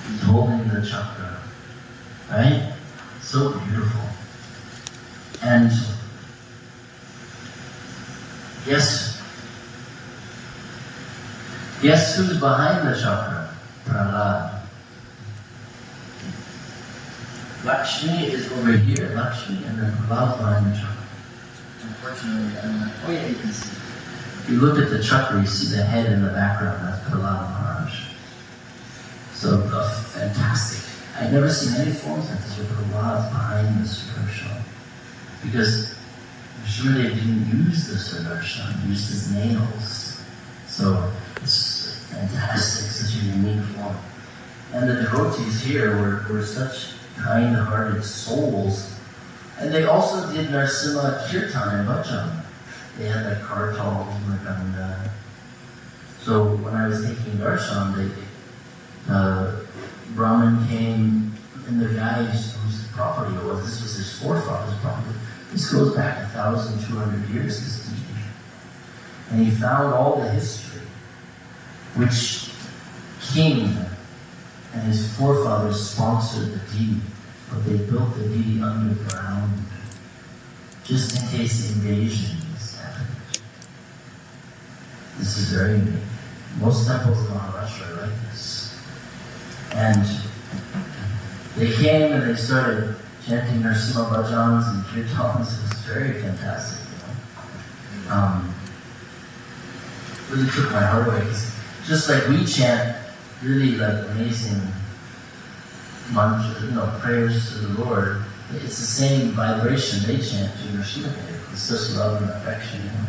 He's holding the chakra, right? So beautiful. And guess who's behind the chakra? Prahlad. Lakshmi is over here, Lakshmi, and then Prahlad's behind the chakra. Unfortunately, I'm like, oh yeah, you can see. If you look at the chakra, you see the head in the background, that's Prahlad Maharaj. So fantastic. I've never seen any forms like this where Prahlad's behind the Sudarshan. Because Narashimhadeva didn't use the Sudarshan, he used his nails. So it's fantastic, such a unique form. And the devotees here were such kind-hearted souls. And they also did Narasimha Kirtan and Bhajan. They had like kartals and like Ganga. So when I was taking darshan, Brahmin came, and the guy whose property it was, this was his forefather's property. This goes back 1,200 years, this deed. And he found all the history, which king and his forefathers sponsored the deed, but they built the deed underground, just in case invasions happened. This is very unique. Most temples in Maharashtra are like this. And they came and they started chanting Narasimha bhajans and kirtans. It was very fantastic, you know. Really took my heart away. Just like we chant really like amazing mantras, you know, prayers to the Lord, it's the same vibration they chant to Narashimhadeva. It's such love and affection, you know.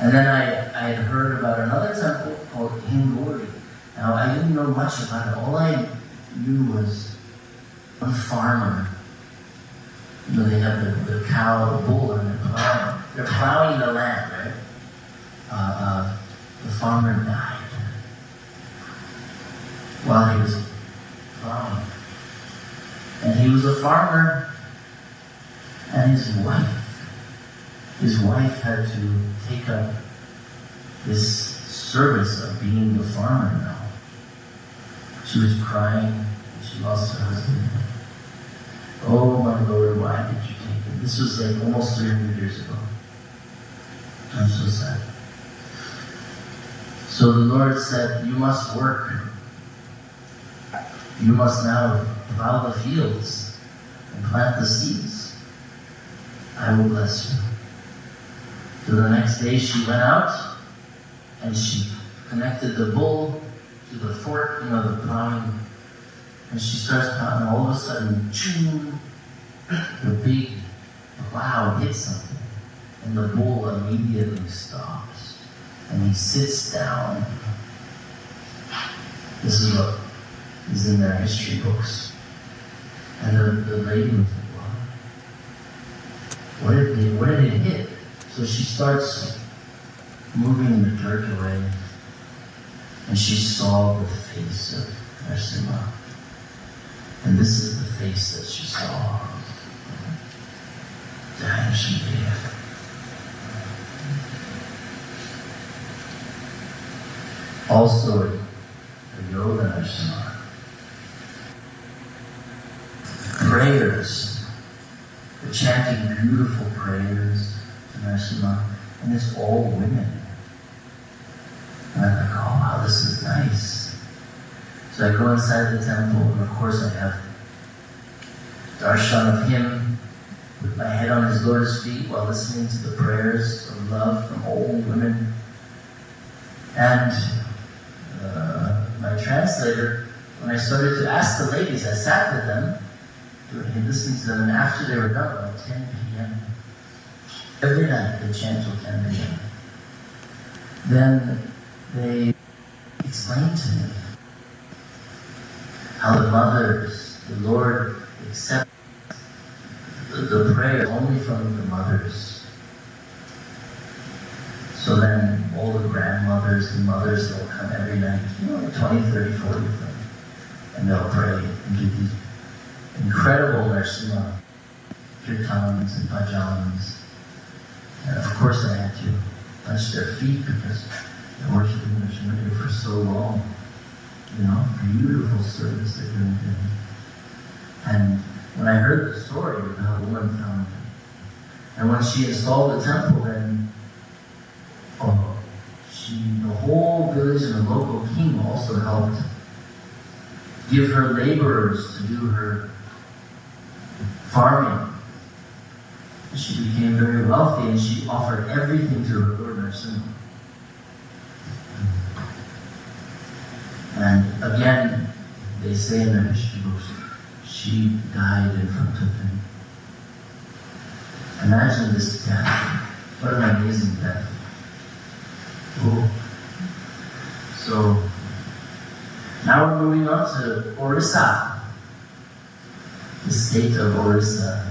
And then I had heard about another temple called Hingori. Now, I didn't know much about it. All I knew was one farmer. You know, they have the cow, the bull, and they're plowing the land, right? The farmer died while he was plowing. And he was a farmer, and his wife had to take up this service of being the farmer now. She was crying, and she lost her husband. Oh my Lord, why did you take it? This was like almost 300 years ago. I'm so sad. So the Lord said, you must work. You must now plow the fields and plant the seeds. I will bless you. So the next day she went out and she connected the bull to the fork, you know, the plowing, and she starts plowing, and all of a sudden, choom, the big plow hits something, and the bull immediately stops, and he sits down. This is what is in their history books. And the lady was like, wow, what did it hit? So she starts moving the dirt away, and she saw the face of Narasimha. And this is the face that she saw of Narashimhadeva. Also a yoga Narasimha. Prayers. They're chanting beautiful prayers to Narasimha, and it's all women. And I'm like, oh wow, this is nice. So I go inside the temple, and of course I have darshan of him with my head on his lotus feet while listening to the prayers of love from old women. And my translator, when I started to ask the ladies, I sat with them, listening to them, and after they were done, about 10 p.m., every night they chant till 10 p.m. Then they explained to me how the mothers, the Lord accepts the prayer only from the mothers. So then all the grandmothers and mothers, they'll come every night, 20, 30, 40 of them, and they'll pray and do these incredible Narasimha kirtans and bhajans. And of course I had to touch their feet because they're worshiping Narashimhadeva for so long. Beautiful service they're doing to him. And when I heard the story of how the woman found him, and when she installed the temple, then the whole village and the local king also helped give her laborers to do her farming. She became very wealthy, and she offered everything to her Lord Narsimha. And again, they say in the history books, she died in front of him. Imagine this death. What an amazing death. Oh. So, now we're moving on to Orissa, the state of Orissa.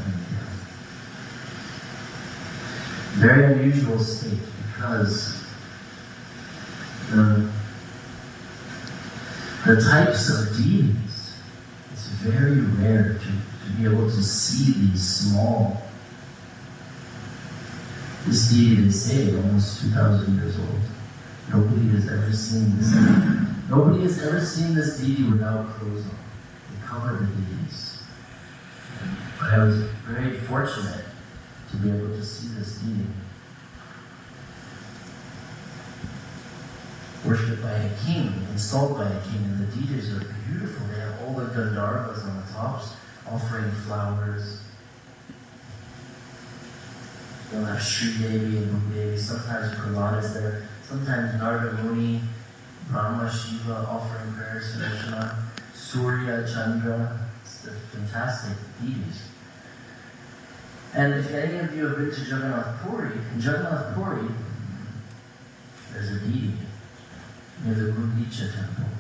Very unusual state because the types of deities, it's very rare to be able to see these small. This deity, they say, almost 2,000 years old. Nobody has ever seen this. Nobody has ever seen this deity without clothes on. They cover the deities. But I was very fortunate to be able to see this deity. Worshipped by a king, installed by a king, and the deities are beautiful. They have all the Gandharvas on the tops, offering flowers. They'll have Sri Devi and Bhudevi. Sometimes Prahlad is there. Sometimes Narada Muni, Brahma, Shiva offering prayers to Krishna. Surya, Chandra. It's fantastic deities. And if any of you have been to Jagannath Puri, in Jagannath Puri, there's a deity near the Gundicha temple.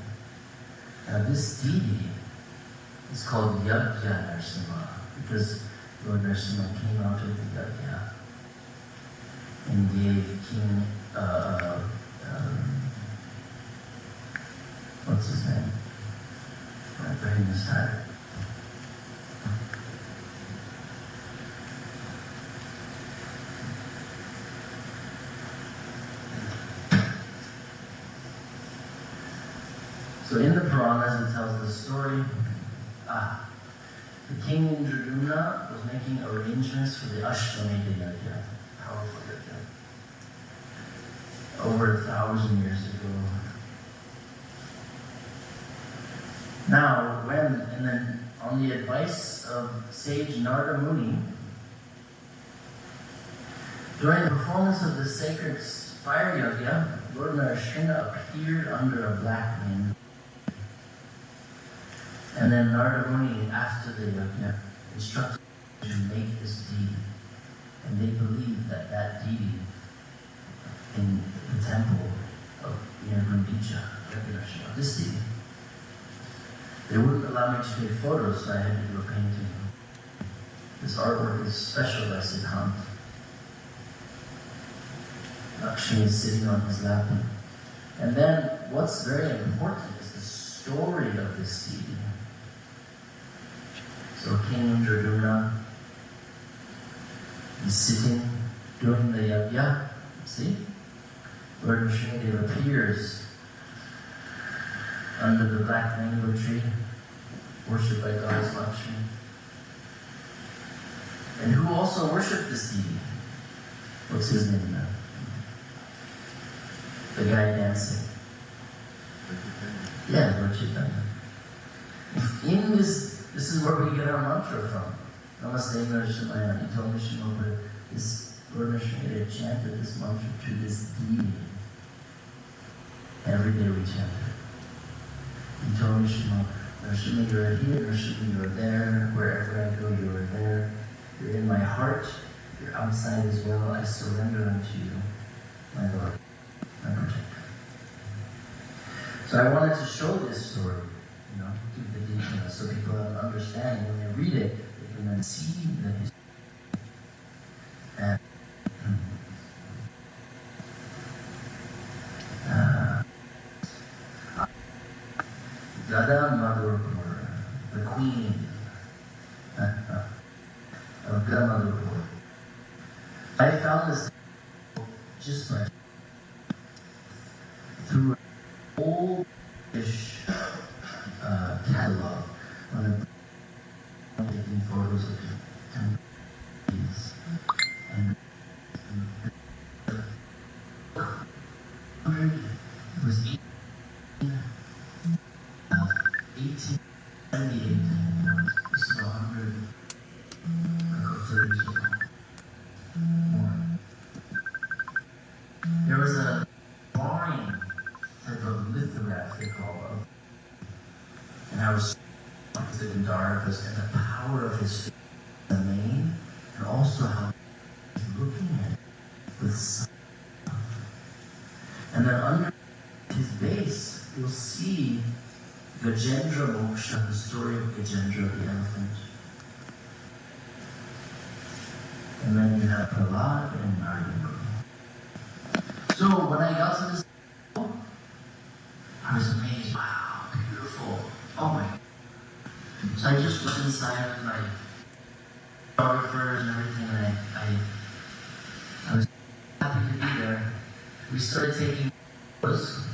Now this deity is called Yajna Narsimha because Lord Narsimha came out of the Yajna and gave King, what's his name? My brain is tired. So in the Puranas it tells the story, the king Indradumna was making arrangements for the Ashwamedha Yajna, powerful yajna, over 1,000 years ago. Now, and then on the advice of sage Narada Muni, during the performance of the sacred fire yajna, Lord Narashimhadeva appeared under a black wind. And then Narada Muni, after the yajna, instructed to make this deity. And they believed that that deity in the temple of Gundicha, this deity, they wouldn't allow me to take photos, so I had to do a painting. This artwork is special by Siddhant. Lakshmi is sitting on his lap. And then what's very important is the story of this deity. So King Indradumna is sitting doing the yajna. See? Lord Narashimhadeva appears under the black mango tree, worshipped by Goddess Lakshmi. And who also worshipped this deity? What's his name now? The guy dancing. Yeah, Lord Chaitanya. In this is where we get our mantra from. Namaste Narashimhadeva. He told Narashimhadeva, this Lord Narashimhadeva chanted this mantra to this deity. Every day we chant it. He told Narashimhadeva, Narashimhadeva, you are here, Narashimhadeva, you are there, wherever I go, you are there. You're in my heart, you're outside as well. I surrender unto you, my Lord, my protector. So I wanted to show this story, give the details so people have an understanding. When they read it, they can then see the history. And Gada Madhurpur, the queen of Gada Madhurpur. I found this just by through an old British 78. This is 100 or 30 years ago. More. There was a drawing type of lithograph, they call it. And I was the Gandharvas and the power of his face, the mane, and also how he's looking at it with sun. And then under his base, you'll see Gajendra Moksha, the story of Gajendra the elephant. And then you have Prahlad and Narayana. So when I got to this, I was amazed. Wow, beautiful. Oh my. So I just was inside with my photographers and everything, and I was happy to be there. We started taking photos,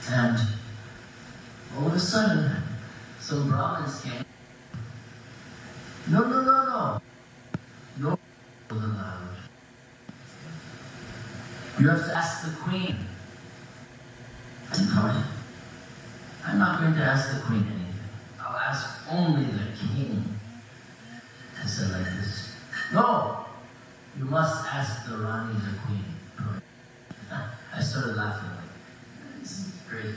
and all of a sudden, some Brahmins came. No. No was allowed. You have to ask the queen. I said, no, I'm not going to ask the queen anything. I'll ask only the king. I said like this. No, you must ask the Rani, the queen. I started laughing like, this is great.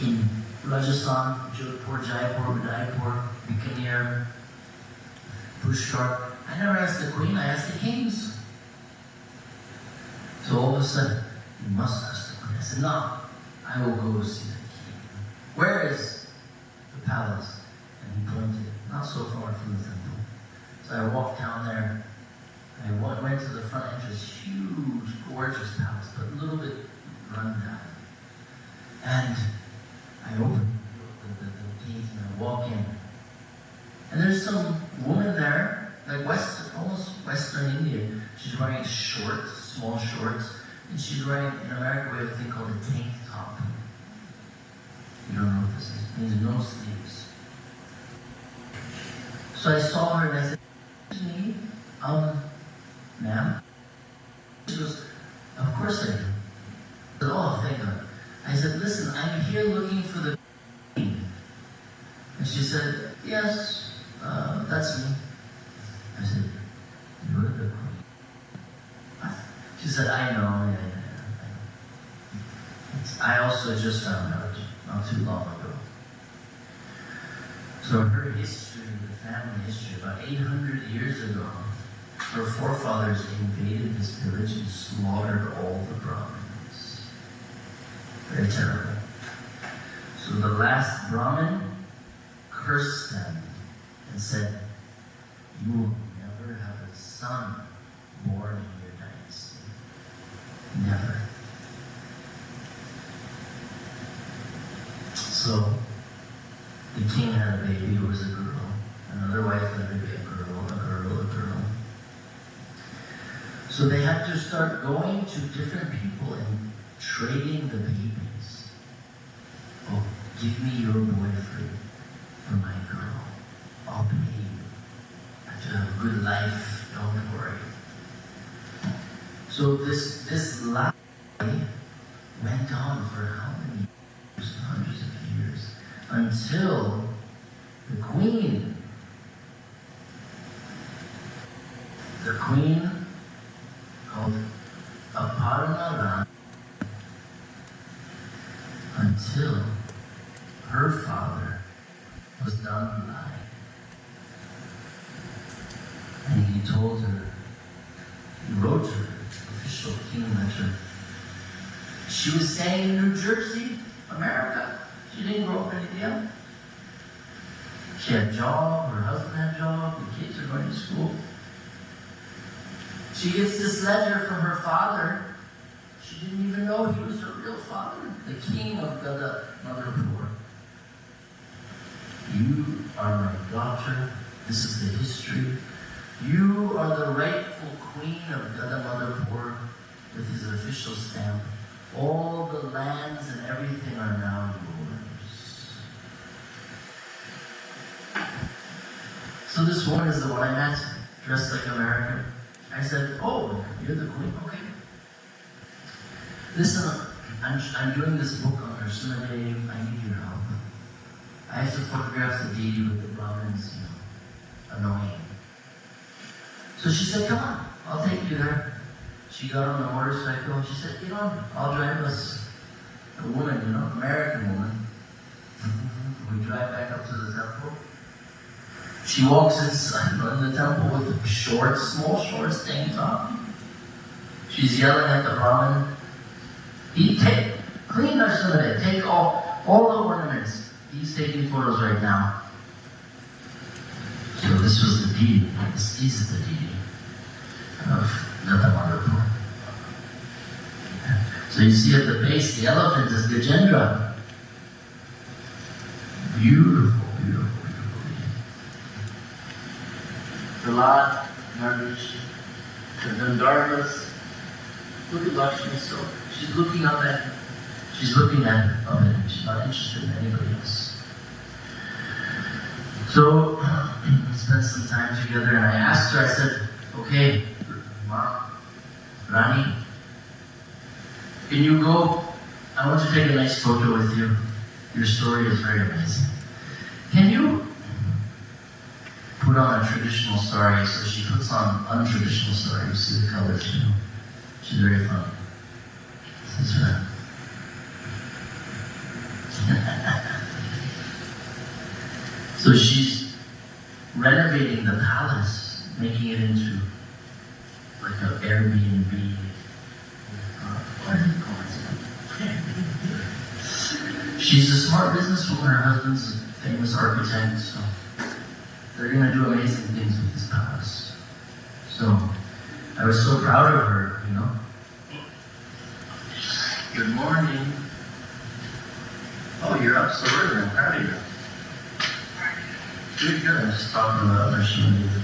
In Rajasthan, Jodhpur, Jaipur, Udaipur, Bikaner, Pushkar, I never asked the queen, I asked the kings. So all of a sudden, you must ask the queen. I said, no, I will go see the king. Where is the palace? And he pointed, not so far from the temple. So I walked down there, and I went to the front entrance, huge, gorgeous palace, but a little bit run down. And I opened the gate and I walk in. And there's some woman there, like almost Western Indian. She's wearing shorts, small shorts, and she's wearing, in America, we have a thing called a tank top. You don't know what this is. It means no sleeves. So I saw her and I said, "Excuse me, ma'am?" She goes, "Of course I do." I said, "Oh, thank God." I said, "Listen, I'm here looking for the queen." And she said, "Yes, that's me." I said, "You're the queen." She said, "I know, yeah. I also just found out not too long ago." So her history, the family history, about 800 years ago, her forefathers invaded this village and slaughtered all the Brahmins. Very terrible. So the last Brahmin cursed them and said, "You will never have a son born in your dynasty. Never." So the king had a baby who was a girl. Another wife had a baby, a girl. So they had to start going to different people and trading the babies. "Oh, give me your boy for my girl. I'll pay you. I have to have a good life, don't worry." So this lie went on for how many years? Hundreds of years. Until the queen called Aparna, until her father was done lying. And he told her, he wrote her official king letter. She was staying in New Jersey, America. She didn't grow up in India. She had a job, her husband had a job, the kids are going to school. She gets this letter from her father. She didn't even know he was her real father, the king of Gada Madhurpur. "You are my daughter. This is the history. You are the rightful queen of Gada Madhurpur," with his official stamp. "All the lands and everything are now yours." So this woman is the one I met, dressed like American. I said, "Oh, you're the queen? Okay. Listen, I'm doing this book on Narashimhadeva, I need your help. I have to photograph the deity with the Brahmins, annoying. So she said, come on, I'll take you there. She got on the motorcycle and she said, get on, I'll drive us. A woman, American woman. We drive back up to the temple. She walks inside in the temple with small shorts, tank top. She's yelling at the Brahmin. Clean Narashimhadeva, take all the ornaments. He's taking photos right now. So this was the deity. This is the deity of Madhur. So you see at the base, the elephant is Gajendra. Beautiful, beautiful, beautiful deity. Prahlad, Narvish, the Gandharvas. Look at Lakshmi, so she's looking up at him. She's looking at him. She's not interested in anybody else. So we spent some time together, and I asked her, I said, okay, Mom, Rani, can you go? I want to take a nice photo with you. Your story is very amazing. Can you put on a traditional sari? So she puts on untraditional sari. You see the colors, She's very funny. This is her. So she's renovating the palace, making it into like an Airbnb. What do you call it? She's a smart businesswoman. Her husband's a famous architect, so they're going to do amazing things with this palace. So I was so proud of her, Good morning. Oh, you're up so early. I'm proud of you. Good. I'm just talking about Narashimhadeva.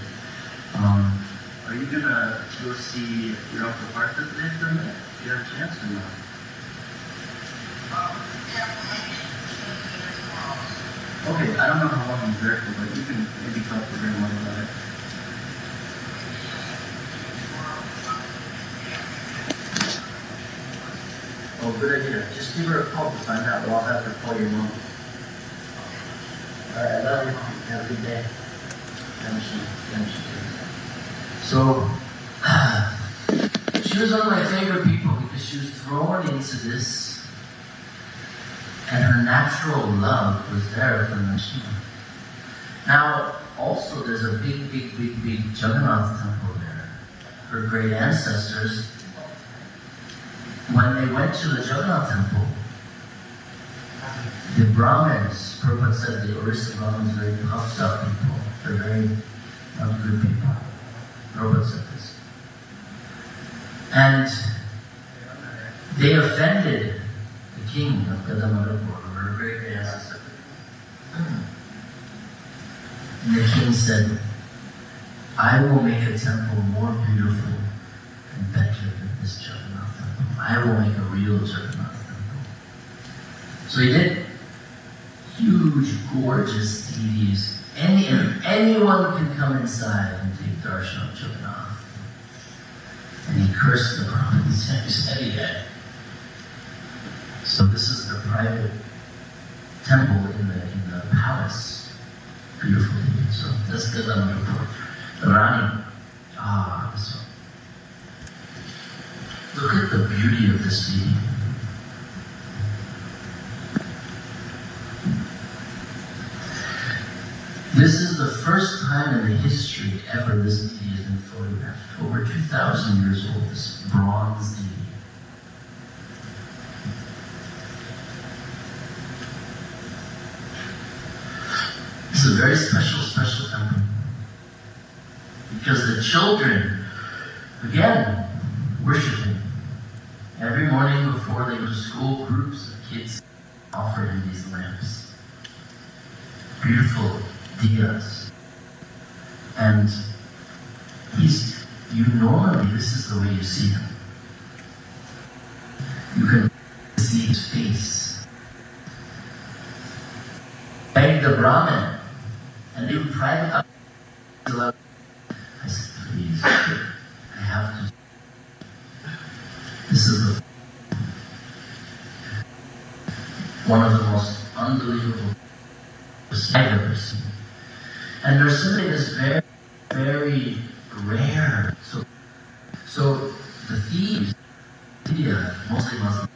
Are you gonna go see your Uncle Partha today for a minute? Do you have a chance or not? Okay, I don't know how long he's there for, but you can maybe talk to grandma about it. Oh, good idea. Just give her a call to find out, but I'll have her call your mom. Alright, I love you. Have a good day. So, she was one of my favorite people because she was thrown into this, and her natural love was there for Narashimha. Now, also, there's a big Jagannath temple there. Her great ancestors, when they went to the Jagannath temple, the Brahmins, Prabhupada said the Orissa Brahmins are very puffed up people. They're very not good people. Prabhupada said this. And they offended the king of Gadamadapur, her great ancestor. And the king said, I will make a temple more beautiful and better than this Jagannath temple. I will make a real Jagannath temple. So he did. Huge, gorgeous deities. Anyone can come inside and take darshan of Jagannath. And he cursed the Brahmins and he said he had. So this is the private temple in the palace. Beautiful deity. So that's the report. The Rani. This one. Look at the beauty of this deity. This is the first time in the history ever this deity has been photographed. Over 2,000 years old, this bronze deity. It's a very special temple. Because the children, again, worship him. Every morning before they go to school, groups of kids offer him these lamps. Beautiful diyas. And normally this is the way you see him. You can see his face. Beg the Brahmin, and they would private. I said, please, I have to. This is the. one of the most unbelievable sights I've ever seen. And Narsimha is very, very rare. So the thieves in India, mostly Muslims,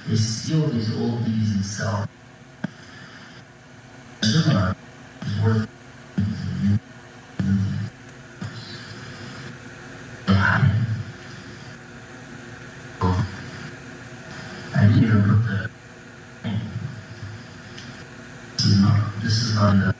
they steal these old bees and sell. Narsimha is worth they hide it. I didn't even put the name. This is not in the